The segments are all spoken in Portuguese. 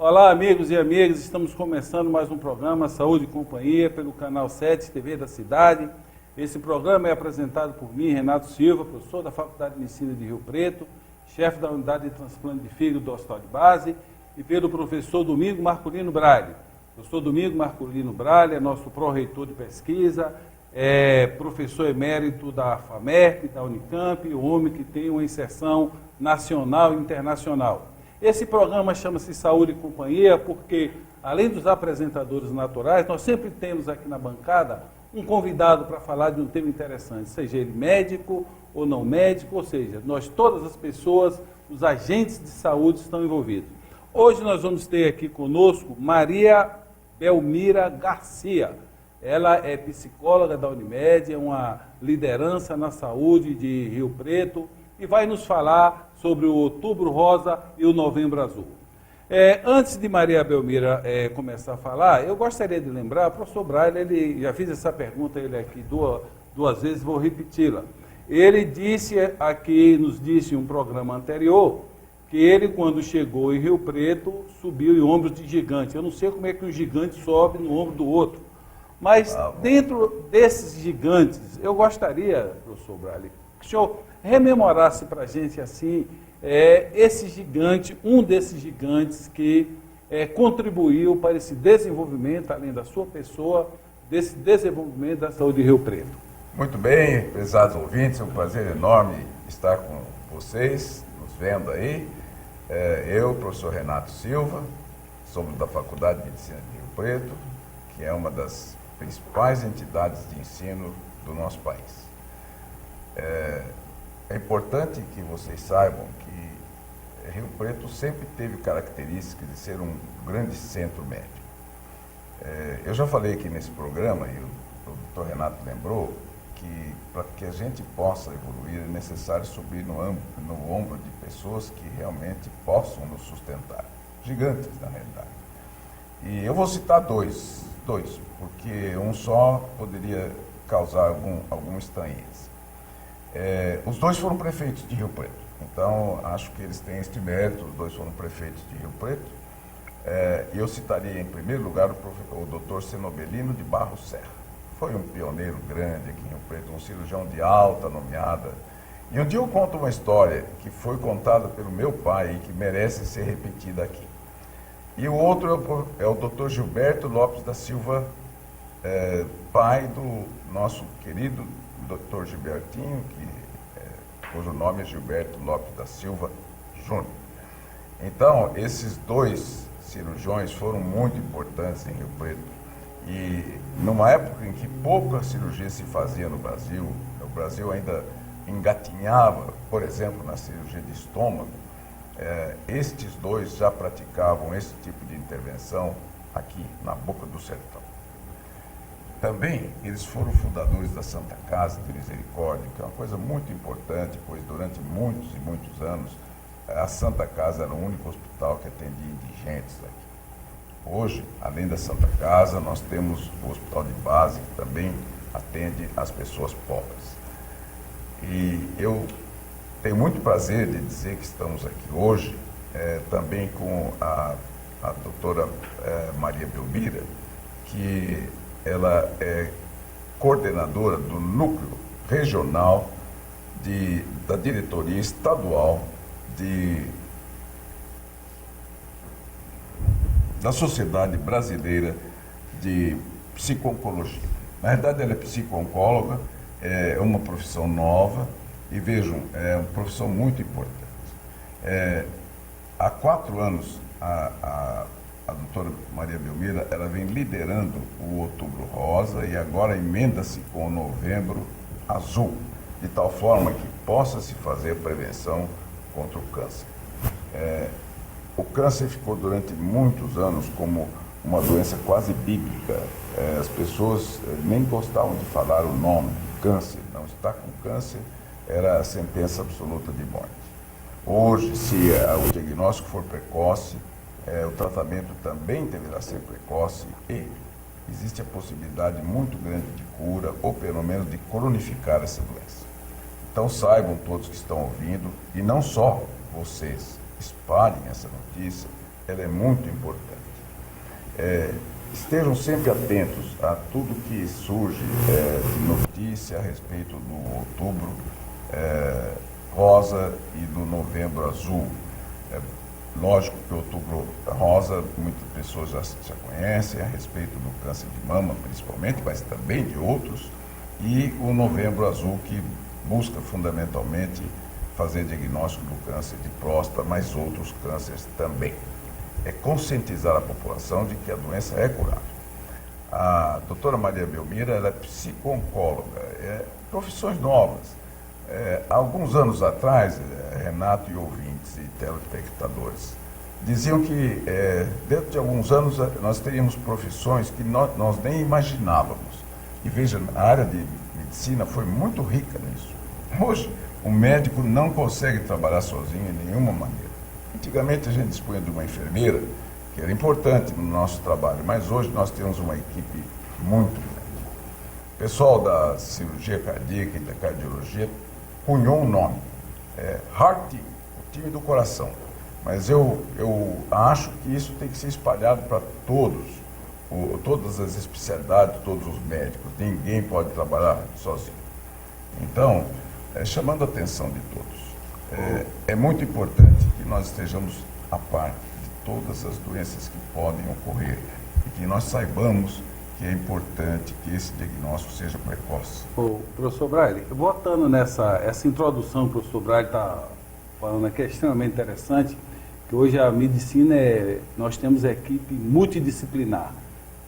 Olá, amigos e amigas, estamos começando mais um programa Saúde e Companhia pelo canal 7 TV da Cidade. Esse programa é apresentado por mim, Renato Silva, professor da Faculdade de Medicina de Rio Preto, chefe da Unidade de Transplante de Fígado do Hospital de Base, e pelo professor Domingo Marculino Braille. O professor Domingo Marculino Braille é nosso pró-reitor de pesquisa, é professor emérito da FAMERP, da Unicamp, o homem que tem uma inserção nacional e internacional. Esse programa chama-se Saúde e Companhia porque, além dos apresentadores naturais, nós sempre temos aqui na bancada um convidado para falar de um tema interessante, seja ele médico ou não médico, ou seja, todas as pessoas, os agentes de saúde estão envolvidos. Hoje nós vamos ter aqui conosco Maria Belmira Garcia. Ela é psicóloga da Unimed, é uma liderança na saúde de Rio Preto e vai nos falar sobre o Outubro Rosa e o Novembro Azul. Antes de Maria Belmira começar a falar, eu gostaria de lembrar, o professor Braille, ele já fiz essa pergunta a ele aqui duas vezes, vou repeti-la. Ele nos disse em um programa anterior, que ele, quando chegou em Rio Preto, subiu em ombros de gigante. Eu não sei como é que um gigante sobe no ombro do outro. Mas dentro desses gigantes, eu gostaria, professor Braille, que o senhor rememorasse para a gente assim, esse gigante, um desses gigantes que contribuiu para esse desenvolvimento, além da sua pessoa, desse desenvolvimento da saúde de Rio Preto. Muito bem, prezados ouvintes, é um prazer enorme estar com vocês, nos vendo aí. Eu, professor Renato Silva, somos da Faculdade de Medicina de Rio Preto, que é uma das principais entidades de ensino do nosso país. É importante que vocês saibam que Rio Preto sempre teve características de ser um grande centro médico. Eu já falei aqui nesse programa, e o doutor Renato lembrou, que para que a gente possa evoluir é necessário subir no ombro de pessoas que realmente possam nos sustentar. Gigantes, na realidade. E eu vou citar dois, porque um só poderia causar alguma estranheza. Os dois foram prefeitos de Rio Preto, então acho que eles têm este mérito, os dois foram prefeitos de Rio Preto. E eu citaria em primeiro lugar o doutor Cenobelino de Barros Serra. Foi um pioneiro grande aqui em Rio Preto, um cirurgião de alta nomeada. E um dia eu conto uma história que foi contada pelo meu pai e que merece ser repetida aqui. E o outro é o doutor Gilberto Lopes da Silva, pai do nosso querido doutor Gilbertinho, cujo nome é Gilberto Lopes da Silva Júnior. Então, esses dois cirurgiões foram muito importantes em Rio Preto. E numa época em que pouca cirurgia se fazia no Brasil ainda engatinhava, por exemplo, na cirurgia de estômago, estes dois já praticavam esse tipo de intervenção aqui na Boca do Sertão. Também eles foram fundadores da Santa Casa de Misericórdia, que é uma coisa muito importante, pois durante muitos e muitos anos a Santa Casa era o único hospital que atendia indigentes aqui. Hoje, além da Santa Casa, nós temos o Hospital de Base, que também atende as pessoas pobres. E eu tenho muito prazer de dizer que estamos aqui hoje também com a doutora Maria Belmira, que ela é coordenadora do núcleo regional da diretoria estadual da Sociedade Brasileira de Psico-Oncologia. Na verdade, ela é psico-oncóloga, é uma profissão nova e, vejam, é uma profissão muito importante. Há 4 anos, a doutora Maria Belmira, ela vem liderando o Outubro Rosa e agora emenda-se com o Novembro Azul, de tal forma que possa se fazer prevenção contra o câncer. O câncer ficou durante muitos anos como uma doença quase bíblica. As pessoas nem gostavam de falar o nome, câncer. Não está com câncer, era a sentença absoluta de morte. Hoje, se o diagnóstico for precoce, o tratamento também deverá ser precoce e existe a possibilidade muito grande de cura ou pelo menos de cronificar essa doença. Então saibam todos que estão ouvindo, e não só vocês, espalhem essa notícia, ela é muito importante. Estejam sempre atentos a tudo que surge de notícia a respeito do Outubro Rosa e do Novembro Azul. Lógico que o Outubro Rosa, muitas pessoas já conhecem a respeito do câncer de mama, principalmente, mas também de outros, e o Novembro Azul, que busca fundamentalmente fazer diagnóstico do câncer de próstata, mas outros cânceres também. É conscientizar a população de que a doença é curável. A doutora Maria Belmira, ela é psico-oncóloga, profissões novas. Há alguns anos atrás, Renato e ouvintes e telespectadores diziam que dentro de alguns anos nós teríamos profissões que nós nem imaginávamos. E veja, a área de medicina foi muito rica nisso. Hoje, o médico não consegue trabalhar sozinho de nenhuma maneira. Antigamente a gente dispunha de uma enfermeira, que era importante no nosso trabalho, mas hoje nós temos uma equipe muito grande. O pessoal da cirurgia cardíaca e da cardiologia cunhou um nome, Heart Team, o time do coração. Mas eu acho que isso tem que ser espalhado para todas as especialidades, todos os médicos. Ninguém pode trabalhar sozinho. Então, chamando a atenção de todos, é muito importante que nós estejamos a par de todas as doenças que podem ocorrer e que nós saibamos que é importante que esse diagnóstico seja precoce. Professor Braille, voltando essa introdução que o professor Braille está falando aqui, é extremamente interessante, que hoje a medicina nós temos equipe multidisciplinar.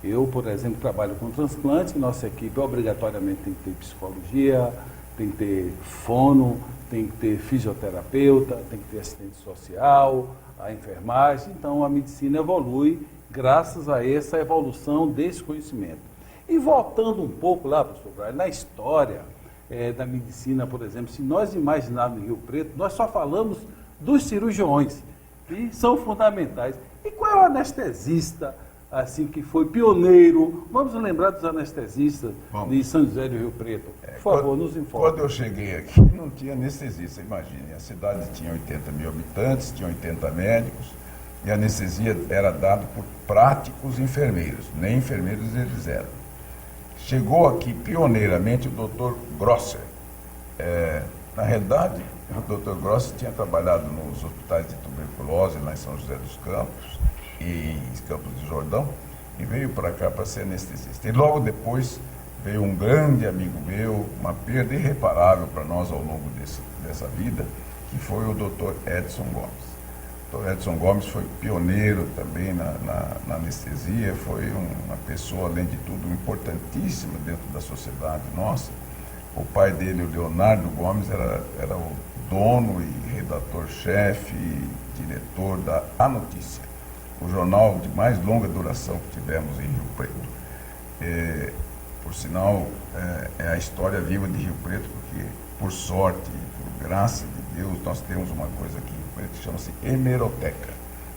Eu, por exemplo, trabalho com transplante, nossa equipe obrigatoriamente tem que ter psicologia, tem que ter fono, tem que ter fisioterapeuta, tem que ter assistente social, a enfermagem. Então, a medicina evolui graças a essa evolução desse conhecimento. E voltando um pouco lá, professor Braille, na história da medicina, por exemplo, se nós imaginarmos em Rio Preto, nós só falamos dos cirurgiões, que são fundamentais. E qual é o anestesista assim, que foi pioneiro? Vamos lembrar dos anestesistas de São José do Rio Preto. Por favor, nos informe. Quando eu cheguei aqui, não tinha anestesista, imagine. A cidade tinha 80 mil habitantes, tinha 80 médicos, e a anestesia era dada por práticos enfermeiros, nem enfermeiros eles eram. Chegou aqui pioneiramente o Dr. Grosser. Na realidade, o Dr. Grosser tinha trabalhado nos hospitais de tuberculose lá em São José dos Campos e em Campos de Jordão, e veio para cá para ser anestesista. E logo depois veio um grande amigo meu, uma perda irreparável para nós ao longo dessa vida, que foi o Dr. Edson Gomes. O Dr. Edson Gomes foi pioneiro também na anestesia, foi uma pessoa, além de tudo, importantíssima dentro da sociedade nossa. O pai dele, o Leonardo Gomes, era o dono e redator-chefe e diretor da A Notícia, o jornal de mais longa duração que tivemos em Rio Preto. Por sinal, é a história viva de Rio Preto, porque, por sorte e por graça de Deus, nós temos uma coisa aqui em Rio Preto que chama-se Hemeroteca,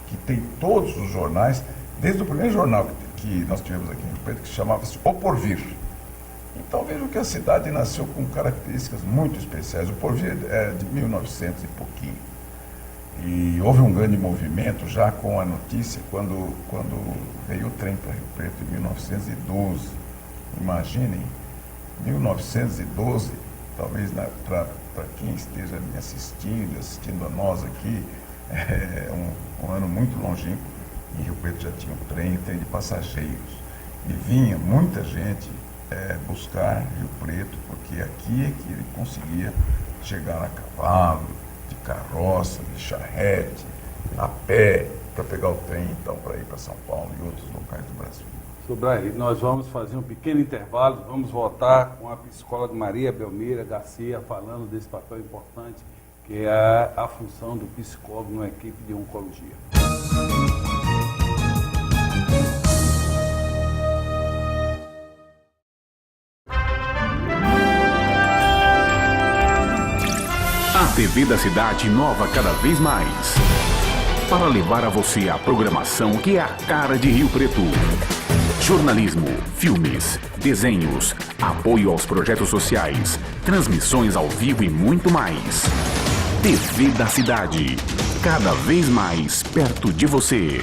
que tem todos os jornais, desde o primeiro jornal que nós tivemos aqui em Rio Preto, que chamava-se O Porvir. Então vejam que a cidade nasceu com características muito especiais. O Porvir é de 1900 e pouquinho. E houve um grande movimento já com a notícia quando veio o trem para Rio Preto em 1912. Imaginem, 1912, talvez para quem esteja me assistindo a nós aqui, é um ano muito longínquo. Em Rio Preto já tinha um trem de passageiros. E vinha muita gente buscar Rio Preto, porque aqui é que ele conseguia chegar a cavalo, de carroça, de charrete, a pé, para pegar o trem, então, para ir para São Paulo e outros locais do Brasil. Sr. Braille, nós vamos fazer um pequeno intervalo, vamos voltar com a psicóloga Maria Belmira Garcia falando desse papel importante, que é a função do psicólogo numa equipe de oncologia. A TV da cidade inova cada vez mais para levar a você a programação que é a cara de Rio Preto. Jornalismo, filmes, desenhos, apoio aos projetos sociais, transmissões ao vivo e muito mais. TV da Cidade. Cada vez mais perto de você.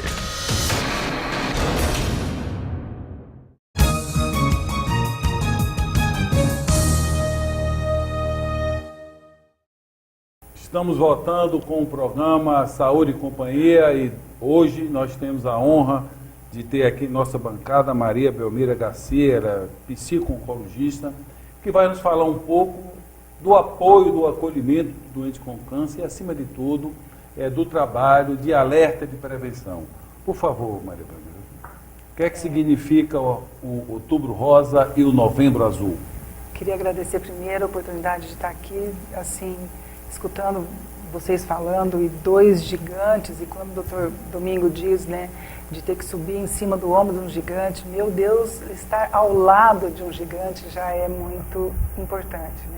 Estamos voltando com o programa Saúde e Companhia e hoje nós temos a honra de ter aqui nossa bancada Maria Belmira Garcia, ela é psico-oncologista, que vai nos falar um pouco do apoio, do acolhimento do doente com câncer e, acima de tudo, do trabalho de alerta e de prevenção. Por favor, Maria Belmira, o que é que significa o Outubro Rosa e o Novembro Azul? Queria agradecer primeiro a oportunidade de estar aqui, assim, escutando vocês falando, e dois gigantes, e quando o doutor Domingo diz, né, de ter que subir em cima do ombro de um gigante, meu Deus, estar ao lado de um gigante já é muito importante, né?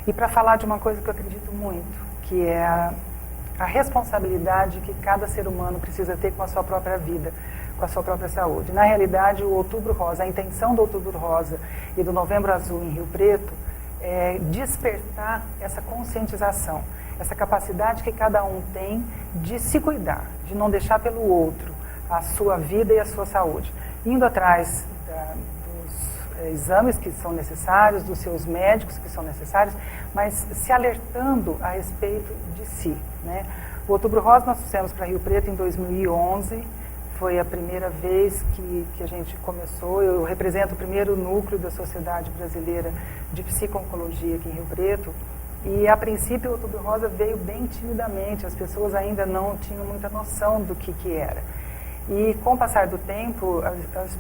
E para falar de uma coisa que eu acredito muito, que é a responsabilidade que cada ser humano precisa ter com a sua própria vida, com a sua própria saúde. Na realidade, o Outubro Rosa, a intenção do Outubro Rosa e do Novembro Azul em Rio Preto é despertar essa conscientização, essa capacidade que cada um tem de se cuidar, de não deixar pelo outro a sua vida e a sua saúde, indo atrás dos exames que são necessários, dos seus médicos que são necessários, mas se alertando a respeito de si, né? O Outubro Rosa nós fizemos para Rio Preto em 2011, foi a primeira vez que a gente começou. Eu represento o primeiro núcleo da Sociedade Brasileira de Psico-Oncologia aqui em Rio Preto, e a princípio o Outubro Rosa veio bem timidamente, as pessoas ainda não tinham muita noção do que era. E com o passar do tempo,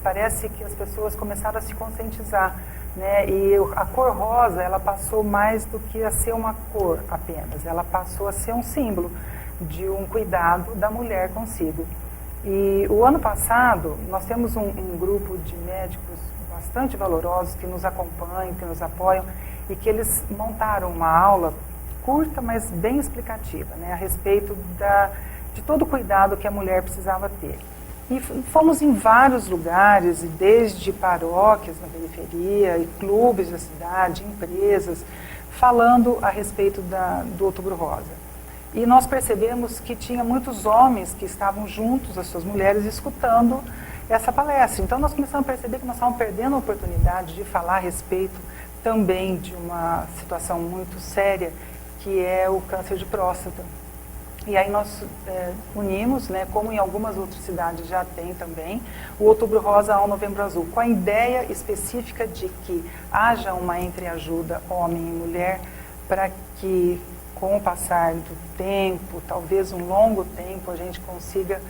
parece que as pessoas começaram a se conscientizar, né? E a cor rosa, ela passou mais do que a ser uma cor apenas, ela passou a ser um símbolo de um cuidado da mulher consigo. E o ano passado, nós temos um grupo de médicos bastante valorosos que nos acompanham, que nos apoiam, e que eles montaram uma aula curta, mas bem explicativa, né, a respeito de todo o cuidado que a mulher precisava ter. E fomos em vários lugares, desde paróquias na periferia, e clubes da cidade, empresas, falando a respeito do Outubro Rosa. E nós percebemos que tinha muitos homens que estavam juntos às suas mulheres escutando essa palestra. Então nós começamos a perceber que nós estávamos perdendo a oportunidade de falar a respeito também de uma situação muito séria, que é o câncer de próstata. E aí nós unimos, né, como em algumas outras cidades já tem também, o Outubro Rosa ao Novembro Azul, com a ideia específica de que haja uma entreajuda homem e mulher, para que com o passar do tempo, talvez um longo tempo, a gente consiga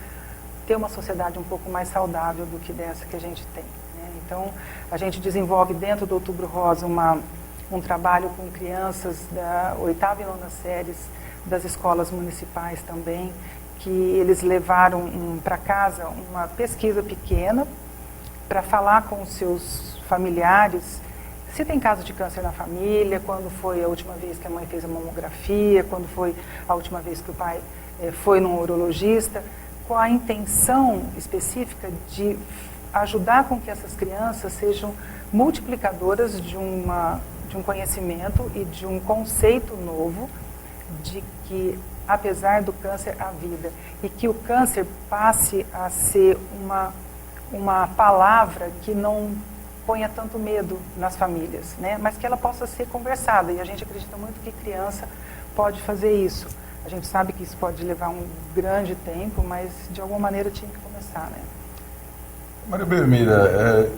ter uma sociedade um pouco mais saudável do que dessa que a gente tem, né? Então, a gente desenvolve dentro do Outubro Rosa um trabalho com crianças da 8ª e 9ª séries das escolas municipais também, que eles levaram para casa uma pesquisa pequena para falar com os seus familiares se tem caso de câncer na família, quando foi a última vez que a mãe fez a mamografia, quando foi a última vez que o pai foi num urologista, com a intenção específica de ajudar com que essas crianças sejam multiplicadoras de um conhecimento e de um conceito novo de que, apesar do câncer, há vida, e que o câncer passe a ser uma palavra que não ponha tanto medo nas famílias, né? Mas que ela possa ser conversada, e a gente acredita muito que criança pode fazer isso. A gente sabe que isso pode levar um grande tempo, mas de alguma maneira tinha que começar, né? Maria Belmira,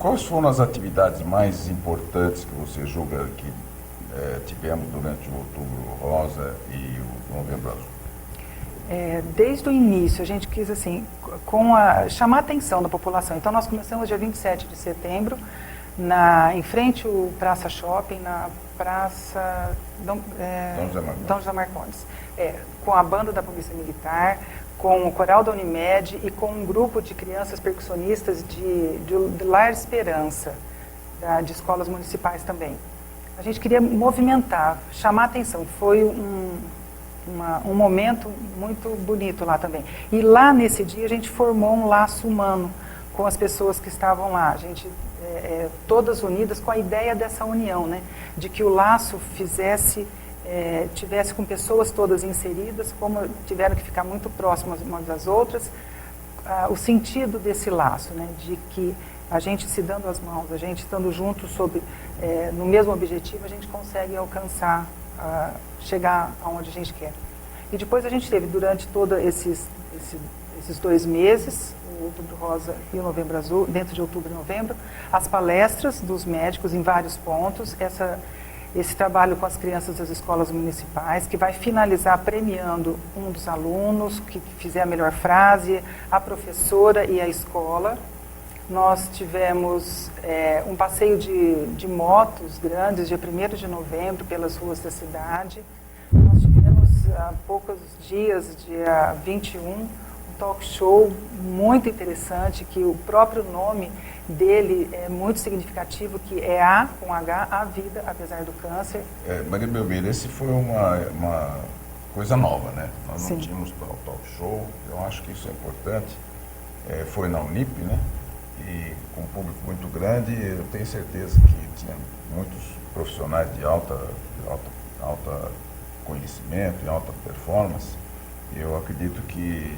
quais foram as atividades mais importantes que você julga que tivemos durante o Outubro Rosa e o Novembro Azul? Desde o início, a gente quis assim, chamar a atenção da população. Então, nós começamos dia 27 de setembro, em frente ao Praça Shopping, na Praça Dom José Marcondes, com a banda da Polícia Militar, com o coral da Unimed e com um grupo de crianças percussionistas de Lar Esperança, de escolas municipais também. A gente queria movimentar, chamar a atenção. Foi um momento muito bonito lá também. E lá nesse dia a gente formou um laço humano com as pessoas que estavam lá. A gente, todas unidas com a ideia dessa união, né? De que o laço fizesse tivesse com pessoas todas inseridas, como tiveram que ficar muito próximas umas das outras, o sentido desse laço, né, de que a gente se dando as mãos, a gente estando juntos no mesmo objetivo, a gente consegue alcançar, chegar aonde a gente quer. E depois a gente teve, durante todos esses 2 meses, o Outubro Rosa e o Novembro Azul, dentro de outubro e novembro, as palestras dos médicos em vários pontos, esse trabalho com as crianças das escolas municipais, que vai finalizar premiando um dos alunos que fizer a melhor frase, a professora e a escola. Nós tivemos um passeio de motos grandes, dia 1º de novembro, pelas ruas da cidade. Nós tivemos, há poucos dias, dia 21, um talk show muito interessante, que o próprio nome dele é muito significativo, que é A, com H, a vida, apesar do câncer. Maria Belmiro, esse foi uma coisa nova, né? Nós Sim. não tínhamos talk show, eu acho que isso é importante. Foi na Unip, né? E com um público muito grande, eu tenho certeza que tinha muitos profissionais de alta conhecimento e alta performance. E eu acredito que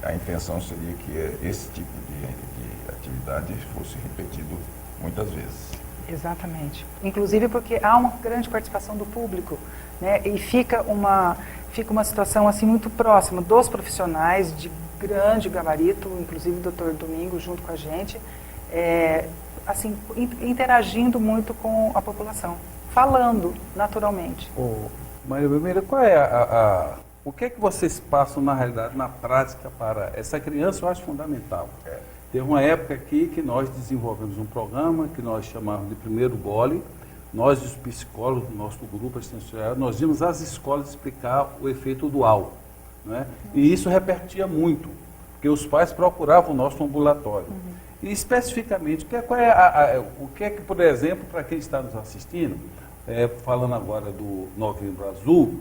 a intenção seria que esse tipo de atividade fosse repetido muitas vezes. Exatamente. Inclusive porque há uma grande participação do público, né? E fica uma situação assim muito próxima dos profissionais de grande gabarito, inclusive o Dr. Domingo junto com a gente, assim, interagindo muito com a população, falando naturalmente. Maria Belmiro, qual é o que é que vocês passam na realidade, na prática, para essa criança? Eu acho fundamental. Teve uma época aqui que nós desenvolvemos um programa que nós chamávamos de Primeiro Gole. Nós, os psicólogos do nosso grupo assistencial, nós íamos às escolas explicar o efeito dual, né? E isso repercutia muito, porque os pais procuravam o nosso ambulatório. E especificamente, o que é que, por exemplo, para quem está nos assistindo, falando agora do Novembro Azul,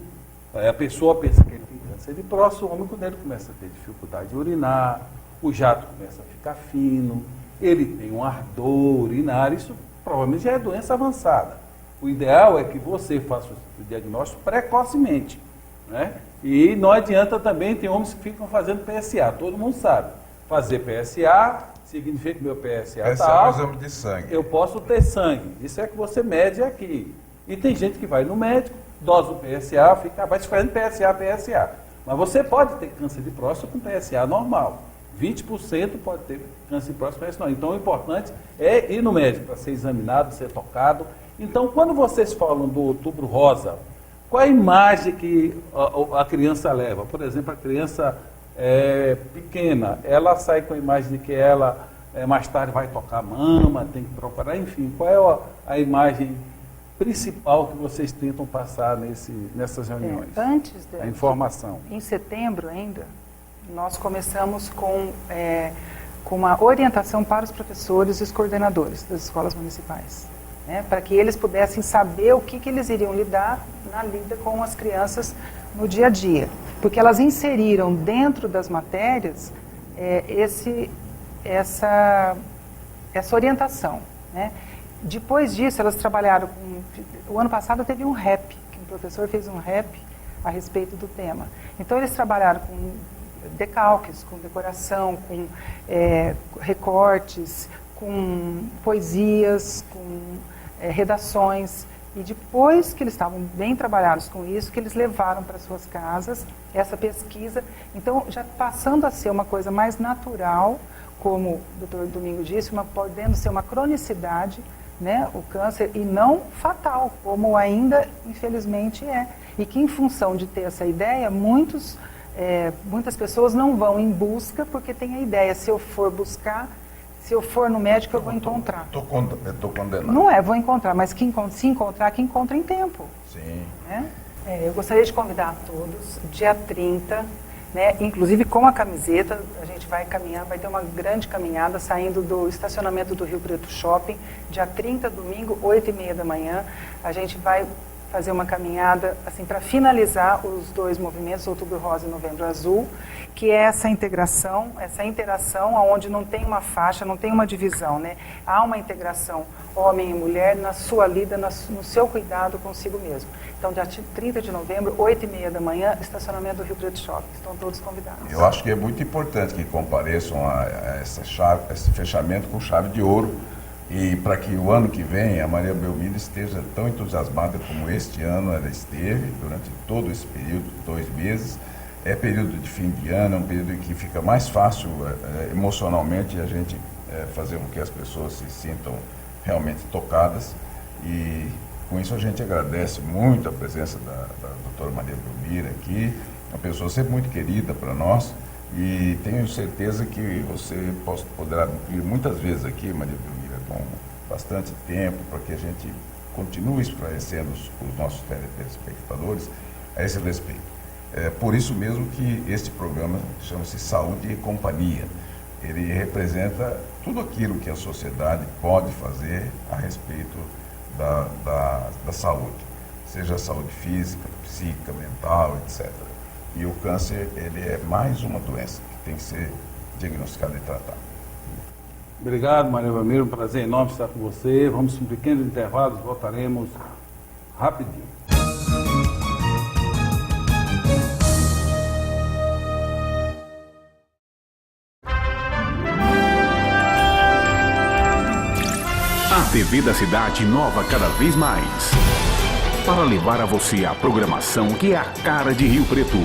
a pessoa pensa que ele tem câncer de próstata, o homem, quando ele começa a ter dificuldade de urinar, o jato começa a ficar fino, ele tem um ardor urinário, isso provavelmente já é doença avançada. O ideal é que você faça o diagnóstico precocemente, né? E não adianta também, tem homens que ficam fazendo PSA, todo mundo sabe. Fazer PSA significa que meu PSA está alto, é um exame de sangue. Eu posso ter sangue, isso é que você mede aqui. E tem gente que vai no médico, dosa o PSA, vai te fazendo PSA. Mas você pode ter câncer de próstata com PSA normal. 20% pode ter câncer de próstata com PSA normal. Então o importante é ir no médico para ser examinado, ser tocado. Então quando vocês falam do Outubro Rosa, qual a imagem que a criança leva? Por exemplo, a criança pequena, ela sai com a imagem de que ela mais tarde vai tocar mama, tem que procurar, enfim, qual é a imagem principal que vocês tentam passar nessas reuniões? A informação. Em setembro ainda, nós começamos com uma orientação para os professores e os coordenadores das escolas municipais, né, para que eles pudessem saber o que eles iriam lidar na lida com as crianças no dia a dia. Porque elas inseriram dentro das matérias essa orientação, né? Depois disso, elas trabalharam o ano passado teve um rap, que um professor fez um rap a respeito do tema. Então, eles trabalharam com decalques, com decoração, com recortes, com poesias, com redações. E depois que eles estavam bem trabalhados com isso, que eles levaram para suas casas essa pesquisa. Então, já passando a ser uma coisa mais natural, como o Dr. Domingo disse, podendo ser uma cronicidade, né, o câncer, e não fatal, como ainda, infelizmente, é. E que, em função de ter essa ideia, muitas pessoas não vão em busca, porque tem a ideia, se eu for buscar, se eu for no médico, eu vou encontrar. Estou condenado. Não vou encontrar, mas se encontrar, que encontra em tempo. Sim. Né? Eu gostaria de convidar a todos, dia 30, né, inclusive com a camiseta, a gente vai caminhar, vai ter uma grande caminhada saindo do estacionamento do Rio Preto Shopping, dia 30, domingo, 8h30 da manhã. A gente vai fazer uma caminhada assim para finalizar os dois movimentos, Outubro Rosa e Novembro Azul, que é essa integração, essa interação onde não tem uma faixa, não tem uma divisão, né? Há uma integração homem e mulher na sua lida, no seu cuidado consigo mesmo. Então, dia 30 de novembro, 8h30 da manhã, estacionamento do Rio Preto Shopping. Estão todos convidados. Eu acho que é muito importante que compareçam a esse fechamento com chave de ouro, e para que o ano que vem a Maria Belmiro esteja tão entusiasmada como este ano ela esteve, durante todo esse período, 2 meses. É período de fim de ano, é um período em que fica mais fácil emocionalmente a gente fazer com que as pessoas se sintam realmente tocadas, e com isso a gente agradece muito a presença da doutora Maria Belmiro aqui, uma pessoa sempre muito querida para nós, e tenho certeza que você poderá vir muitas vezes aqui, Maria Belmiro, com bastante tempo, para que a gente continue esclarecendo os nossos telespectadores a esse respeito. É por isso mesmo que este programa chama-se Saúde e Companhia. Ele representa tudo aquilo que a sociedade pode fazer a respeito da saúde, seja a saúde física, psíquica, mental, etc. E o câncer, ele é mais uma doença que tem que ser diagnosticada e tratada. Obrigado, Maria Belmiro, um prazer enorme estar com você. Vamos para um pequeno intervalo, voltaremos rapidinho. A TV da cidade inova cada vez mais para levar a você a programação que é a cara de Rio Preto.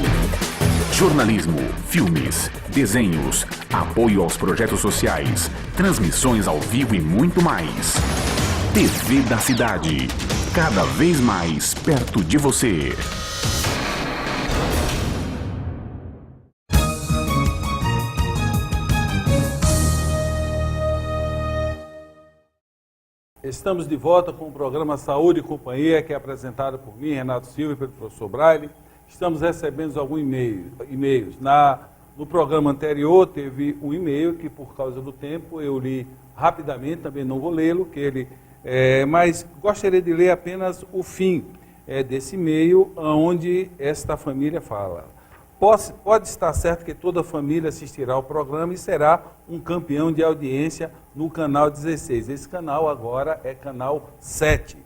Jornalismo, filmes, desenhos, apoio aos projetos sociais, transmissões ao vivo e muito mais. TV da cidade, cada vez mais perto de você. Estamos de volta com o programa Saúde e Companhia, que é apresentado por mim, Renato Silva, e pelo professor Braille. Estamos recebendo alguns e-mails. No programa anterior teve um e-mail que, por causa do tempo, eu li rapidamente, também não vou lê-lo, mas gostaria de ler apenas o fim desse e-mail, onde esta família fala: pode estar certo que toda a família assistirá ao programa e será um campeão de audiência no canal 16. Esse canal agora é canal 7.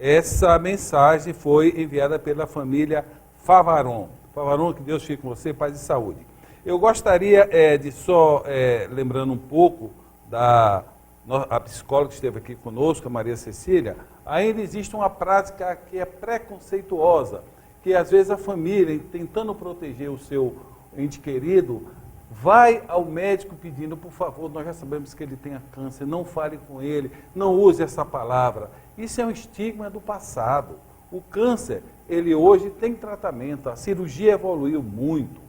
Essa mensagem foi enviada pela família Favaron. Favaron, que Deus fique com você, paz e saúde. Eu gostaria de só, lembrando um pouco a psicóloga que esteve aqui conosco, a Maria Cecília, ainda existe uma prática que é preconceituosa, que às vezes a família, tentando proteger o seu ente querido, vai ao médico pedindo: por favor, nós já sabemos que ele tem câncer, não fale com ele, não use essa palavra. Isso é um estigma do passado. O câncer, ele hoje tem tratamento, a cirurgia evoluiu muito.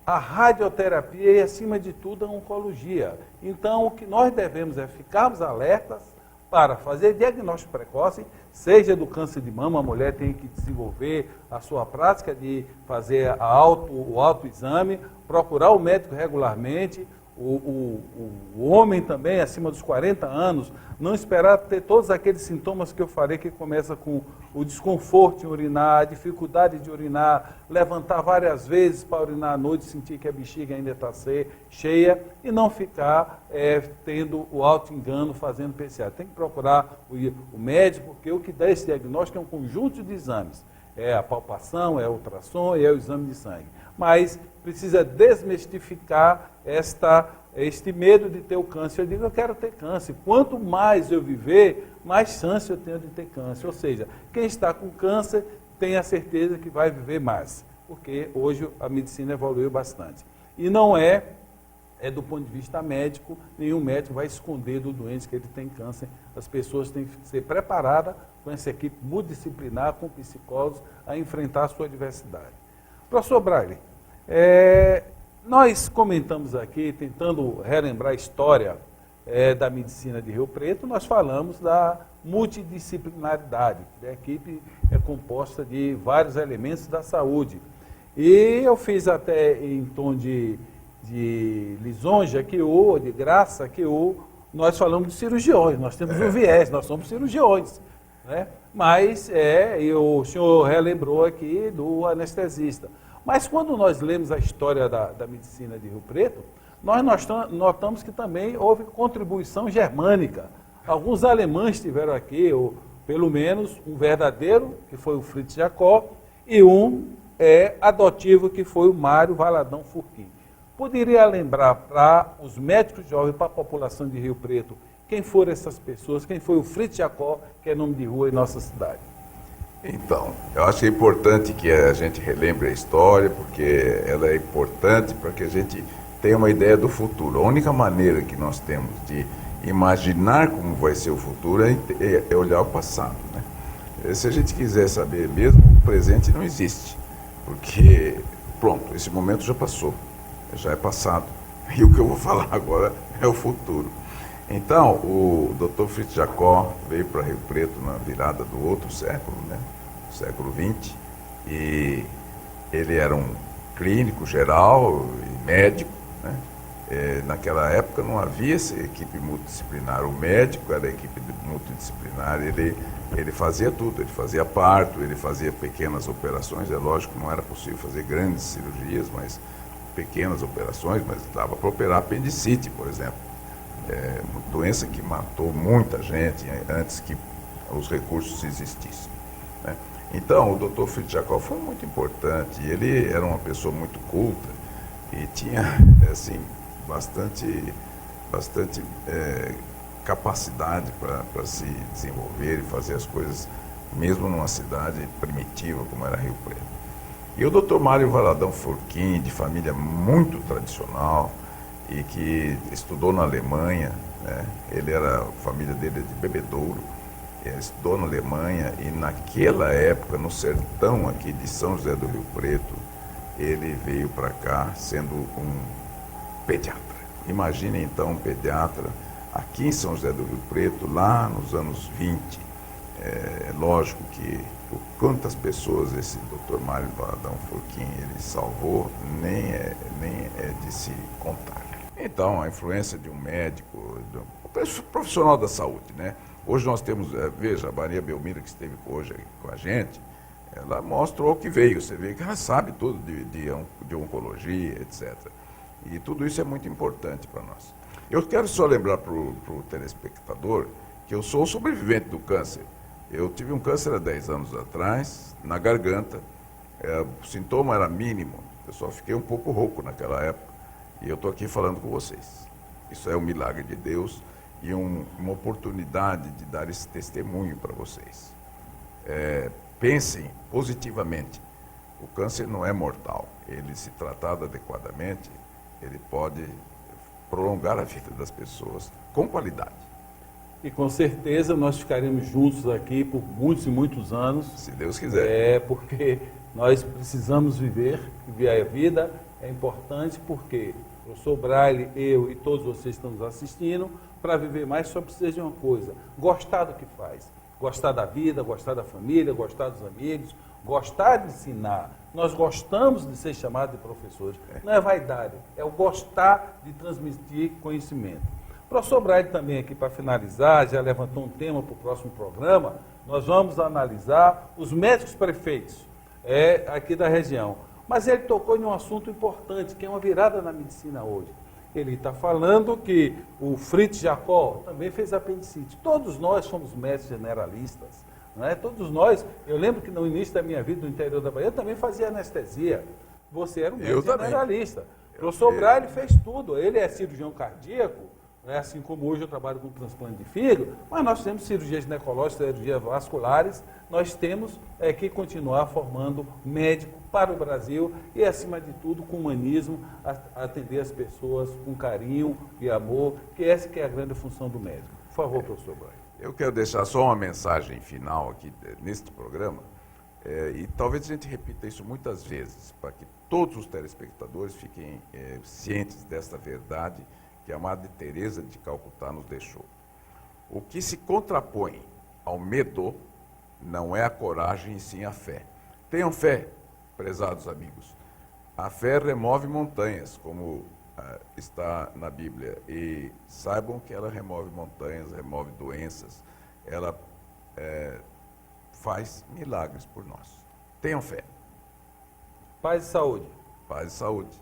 A radioterapia e, acima de tudo, a oncologia. Então, o que nós devemos é ficarmos alertas para fazer diagnóstico precoce, seja do câncer de mama. A mulher tem que desenvolver a sua prática de fazer o autoexame, procurar o médico regularmente. O homem também, acima dos 40 anos, não esperar ter todos aqueles sintomas que eu falei, que começa com o desconforto em urinar, a dificuldade de urinar, levantar várias vezes para urinar à noite, sentir que a bexiga ainda está cheia, e não ficar tendo o auto-engano fazendo PCA. Tem que procurar o médico, porque o que dá esse diagnóstico é um conjunto de exames. É a palpação, é o ultrassom e é o exame de sangue. Mas precisa desmistificar este medo de ter o câncer. Eu digo: eu quero ter câncer. Quanto mais eu viver, mais chance eu tenho de ter câncer. Ou seja, quem está com câncer tem a certeza que vai viver mais, porque hoje a medicina evoluiu bastante. E não é do ponto de vista médico, nenhum médico vai esconder do doente que ele tem câncer. As pessoas têm que ser preparadas com essa equipe multidisciplinar, com psicólogos, a enfrentar a sua adversidade. Professor Braille, nós comentamos aqui, tentando relembrar a história da medicina de Rio Preto, nós falamos da multidisciplinaridade. A equipe é composta de vários elementos da saúde. E eu fiz até em tom de lisonja de graça, nós falamos de cirurgiões, nós temos um viés, nós somos cirurgiões. né? Mas, e o senhor relembrou aqui do anestesista. Mas quando nós lemos a história da medicina de Rio Preto, nós notamos que também houve contribuição germânica. Alguns alemães estiveram aqui, ou pelo menos um verdadeiro, que foi o Fritz Jacó, e um adotivo, que foi o Mário Valadão Furquim. Poderia lembrar para os médicos jovens, para a população de Rio Preto, quem foram essas pessoas, quem foi o Fritz Jacó, que é nome de rua em nossa cidade? Então, eu acho importante que a gente relembre a história, porque ela é importante para que a gente tenha uma ideia do futuro. A única maneira que nós temos de imaginar como vai ser o futuro é olhar o passado, né? Se a gente quiser saber mesmo, o presente não existe, porque, pronto, esse momento já passou, já é passado. E o que eu vou falar agora é o futuro. Então, o Dr. Fritz Jacó veio para Rio Preto na virada do outro século, né? Século XX, e ele era um clínico geral e médico, né? Naquela época não havia essa equipe multidisciplinar. O médico era a equipe multidisciplinar, ele fazia tudo, ele fazia parto, ele fazia pequenas operações. É lógico que não era possível fazer grandes cirurgias, mas pequenas operações, mas dava para operar apendicite, por exemplo. Uma doença que matou muita gente antes que os recursos existissem, né? Então, o Dr. Fritz Jacó foi muito importante. Ele era uma pessoa muito culta e tinha, assim, bastante capacidade para se desenvolver e fazer as coisas, mesmo numa cidade primitiva como era Rio Preto. E o Dr. Mário Valadão Furquim, de família muito tradicional, e que estudou na Alemanha, né? A família dele é de Bebedouro, estudou na Alemanha, e naquela época, no sertão aqui de São José do Rio Preto, ele veio para cá sendo um pediatra. Imagine então um pediatra aqui em São José do Rio Preto, lá nos anos 20. É lógico que quantas pessoas esse Dr. Mário Valadão Furquim ele salvou, nem é de se contar. Então, a influência de um médico, de um profissional da saúde, né? Hoje nós temos, veja, a Maria Belmira, que esteve hoje com a gente, ela mostrou o que veio. Você vê que ela sabe tudo de oncologia, etc. E tudo isso é muito importante para nós. Eu quero só lembrar para o telespectador que eu sou sobrevivente do câncer. Eu tive um câncer há 10 anos atrás, na garganta. O sintoma era mínimo, eu só fiquei um pouco rouco naquela época. E eu estou aqui falando com vocês. Isso é um milagre de Deus e uma oportunidade de dar esse testemunho para vocês. Pensem positivamente. O câncer não é mortal. Ele, se tratado adequadamente, ele pode prolongar a vida das pessoas com qualidade. E com certeza nós ficaremos juntos aqui por muitos e muitos anos. Se Deus quiser. Porque nós precisamos viver a vida. É importante porque o professor Braille, eu e todos vocês que estão nos assistindo, para viver mais só precisa de uma coisa: gostar do que faz. Gostar da vida, gostar da família, gostar dos amigos, gostar de ensinar. Nós gostamos de ser chamados de professores. Não é vaidade, é o gostar de transmitir conhecimento. O professor Braille também aqui, para finalizar, já levantou um tema para o próximo programa. Nós vamos analisar os médicos prefeitos aqui da região. Mas ele tocou em um assunto importante, que é uma virada na medicina hoje. Ele está falando que o Fritz Jacó também fez apendicite. Todos nós somos médicos generalistas, não é? Todos nós. Eu lembro que no início da minha vida no interior da Bahia eu também fazia anestesia. Você era um médico generalista. O professor Braille fez tudo. Ele é cirurgião cardíaco, assim como hoje eu trabalho com transplante de fígado, mas nós temos cirurgias ginecológicas, cirurgias vasculares. Nós temos que continuar formando médico para o Brasil e, acima de tudo, com humanismo, atender as pessoas com carinho e amor, que essa que é a grande função do médico. Por favor, professor Braille. Eu quero deixar só uma mensagem final aqui neste programa, e talvez a gente repita isso muitas vezes, para que todos os telespectadores fiquem cientes desta verdade que a Madre Teresa de Calcutá nos deixou. O que se contrapõe ao medo não é a coragem, e sim a fé. Tenham fé, prezados amigos. A fé remove montanhas, como está na Bíblia. E saibam que ela remove montanhas, remove doenças. Ela faz milagres por nós. Tenham fé. Paz e saúde. Paz e saúde.